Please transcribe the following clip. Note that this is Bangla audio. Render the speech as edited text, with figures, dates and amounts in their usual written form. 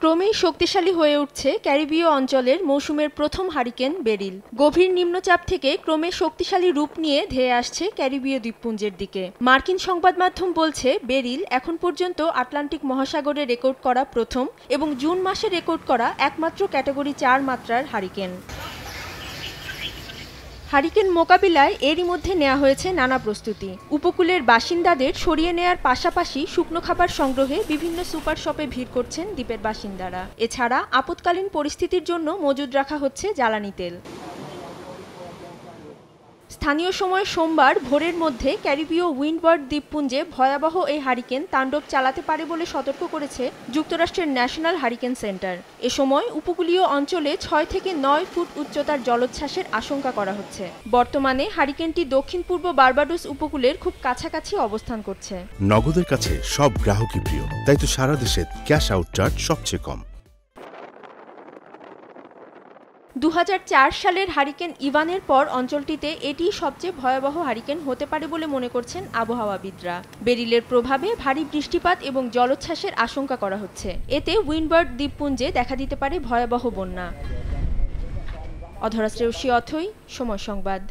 ক্রমেই শক্তিশালী হয়ে উঠছে ক্যারিবীয় অঞ্চলের মৌসুমের প্রথম হারিকেন বেরিল। গভীর নিম্নচাপ থেকে ক্রমে শক্তিশালী রূপ নিয়ে ধেয়ে আসছে ক্যারিবীয় দ্বীপপুঞ্জের দিকে। মার্কিন সংবাদ মাধ্যম বলছে, বেরিল এখন পর্যন্ত আটলান্টিক মহাসাগরে রেকর্ড করা প্রথম এবং জুন মাসে রেকর্ড করা একমাত্র ক্যাটাগরি 4 মাত্রার হারিকেন। হারিকেন মোকাবিলায় এরই মধ্যে নেওয়া হয়েছে নানা প্রস্তুতি। উপকূলের বাসিন্দাদের সরিয়ে নেয়ার পাশাপাশি শুকনো খাবার সংগ্রহে বিভিন্ন সুপার শপে ভিড় করছেন দ্বীপের বাসিন্দারা। এছাড়া আপৎকালীন পরিস্থিতির জন্য মজুদ রাখা হচ্ছে জ্বালানি তেল। স্থানীয় সময় সোমবার ভোরের মধ্যে ক্যারিবীয় উইন্ডওয়ার্ড দ্বীপপুঞ্জে ভয়াবহ এই হারিকেন তাণ্ডব চালাতে পারে বলে সতর্ক করেছে যুক্তরাষ্ট্রের ন্যাশনাল হারিকেন সেন্টার। এ সময় উপকূলীয় অঞ্চলে 6 থেকে 9 ফুট উচ্চতার জলোচ্ছ্বাসের আশঙ্কা করা হচ্ছে। বর্তমানে হারিকেনটি দক্ষিণ পূর্ব বার্বাডোস উপকূলের খুব কাছাকাছি অবস্থান করছে। নগদের কাছে সব গ্রাহকই প্রিয়, তাই তো সারা দেশে ক্যাশ আউট চার্জ সবচেয়ে কম। 2004 সালের হারিকেন ইভানের পর অঞ্চলটিতে এটি সবচেয়ে ভয়াবহ হারিকেন হতে পারে বলে মনে করছেন আবহাওয়াবিদরা। বেরিলের প্রভাবে ভারী বৃষ্টিপাত এবং জলোচ্ছ্বাসের আশঙ্কা করা হচ্ছে। এতে উইন্ডওয়ার্ড দ্বীপপুঞ্জে দেখা দিতে পারে ভয়াবহ বন্যা। অধরা শ্রেয়সী অথই, সময় সংবাদ।